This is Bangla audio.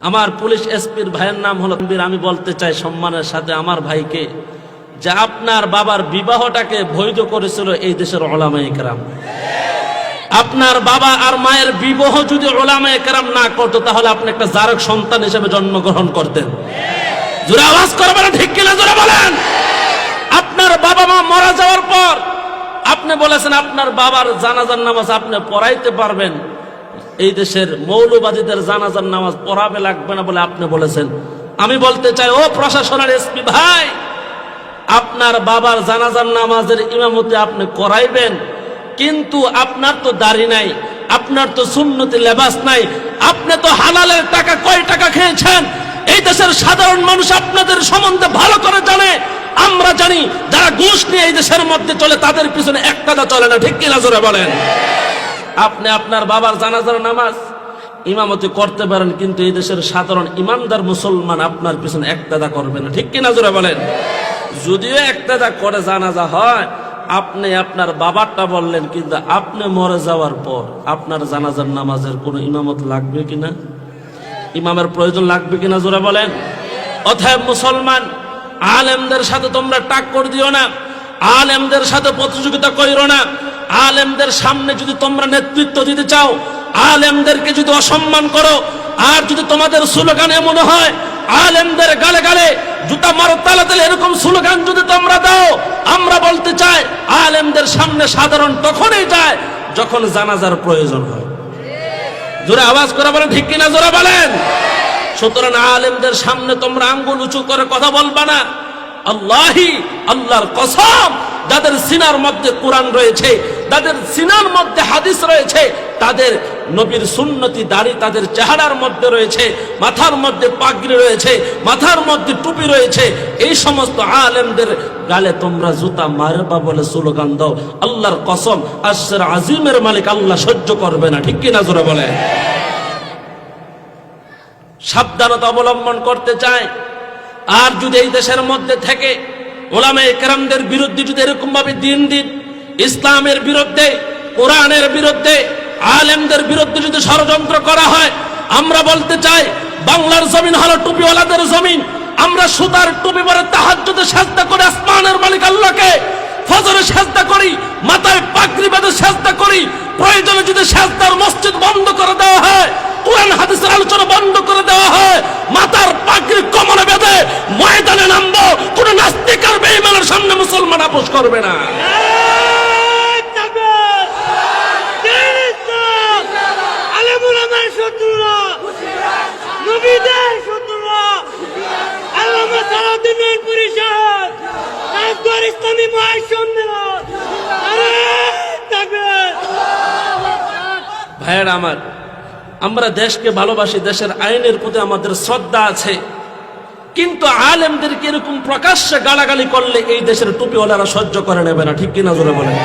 আমার পুলিশ এসপির ভাইয়ের নাম হলো আমি বলতে চাই সম্মানের সাথে আমার ভাইকে যে আপনার বাবার বিবাহটাকে বৈধ করেছিল এই দেশের উলামায়ে কেরাম। আপনার বাবা আর মায়ের বিবাহ যদি উলামায়ে কেরাম না করতো তাহলে আপনি একটা জারক সন্তান হিসেবে জন্মগ্রহণ করতেন। জোরে আওয়াজ করবেন ঠিক কিনা জোরে বলেন। আপনার বাবা মা মারা যাওয়ার পর আপনি বলেছেন আপনার বাবার জানাজার নামাজ আপনি পড়াইতে পারবেন, এই দেশের মৌলবাদীদের জানাজার নামাজ পড়াবে লাগবে না বলে আপনি বলেছেন। আমি বলতে চাই ও প্রশাসনের এসপি ভাই, আপনার বাবার জানাজার নামাজের ইমামতি আপনি করাইবেন, কিন্তু আপনার তো দাড়ি নাই, আপনার তো সুন্নতি লেবাস নাই, আপনি তো হালালের টাকা কয় টাকা খেয়েছেন এই দেশের সাধারণ মানুষ আপনাদের সম্বন্ধে ভালো করে জানে। আমরা জানি যারা ঘুষ নিয়ে এই দেশের মধ্যে চলে তাদের পিছনে এক টাকা চলে না, ঠিক কিনা জোরে বলেন। আপনি আপনার বাবার জানাজার নামাজ ইমামতি করতে পারেন, কিন্তু এই দেশের সাধারণ ইমানদার মুসলমান আপনার পিছনে একতাদা করবে না, ঠিক কিনা জোরে বলেন। যদিও একতাদা করে জানাজা হয়, আপনি আপনার বাবারটা বললেন, কিন্তু আপনি মরে যাওয়ার পর আপনার জানাজার নামাজের কোনো ইমামত লাগবে কিনা, ইমামের প্রয়োজন লাগবে কিনা জোরে বলেন। অতএব মুসলমান, আলেমদের সাথে তোমরা টাক্কর দিও না, আলেমদের সাথে প্রতিযোগিতা করিও না। আলেমদের সামনে যদি তোমরা নেতৃত্ব দিতে চাও, আলেমদেরকে যদি অসম্মান করো, আর যদি তোমাদের স্লোগান এমন হয় আলেমদের গালে গালে জুতা মারো তালে তালে এরকম স্লোগান যদি তোমরা দাও, আমরা বলতে চাই আলেমদের সামনে সাধারণ তখনই যায় যখন জানাজার প্রয়োজন হয়। জোরে আওয়াজ করে বলেন ঠিক কিনা জোরে বলেন। সুতরাং আলেমদের সামনে তোমরা আঙ্গুল উঁচু করে কথা বলবা না। আল্লাহি, আল্লাহর কসম, যাদের সিনার মধ্যে কোরআন রয়েছে, যাদের সিনার মধ্যে হাদিস রয়েছে, তাদের নবীর সুন্নতি দাড়ি তাদের চেহারার মধ্যে রয়েছে, মাথার মধ্যে পাগড়ি রয়েছে, মাথার মধ্যে টুপি রয়েছে, এই সমস্ত আলেমদের গালে তোমরা জুতা মারবা বলে স্লোগান দাও, আল্লাহর কসম আরশের আজিমের মালিক আল্লাহ সহ্য করবে না, ঠিক কিনা জোরে বলে। সাবধানতা অবলম্বন করতে চায়। আর যদি এই দেশের মধ্যে থেকে উলামায়ে কেরামদের বিরুদ্ধে যদি এরকম ভাবে দিন দিন ইসলামের বিরুদ্ধে, কোরআনের বিরুদ্ধে, আলেমদের বিরুদ্ধে যদি ষড়যন্ত্র করা হয়, আমরা বলতে চাই বাংলার জমিন হলো টুপিওয়ালাদের জমিন। আমরা সুতার টুপি পরে তাহাজ্জুদে সিজদা করে আসমানের মালিক আল্লাহকে, ফজরে সিজদা করি, মাথায় পাগড়ি বেঁধে সিজদা করি। প্রয়োজনে যদি সিজদার মসজিদ বন্ধ করে দেওয়া হয়, কোরআন হাদিসের আলোচনা বন্ধ করে দেওয়া হয়, মাথার পাগড়ি কোমরে বেঁধে ময়দানে নামবো। কোন নাস্তিক আর বেঈমানের সামনে মুসলমান আপোষ করবে না। ভাইয়েরা আমার, আমরা দেশকে ভালোবাসি, দেশের আইনের প্রতি আমাদের শ্রদ্ধা আছে, কিন্তু আলেমদেরকে এরকম প্রকাশ্যে গালাগালি করলে এই দেশের টুপিওয়ালারা সহ্য করে নেবে না, ঠিক কিনা জোরে বলেন।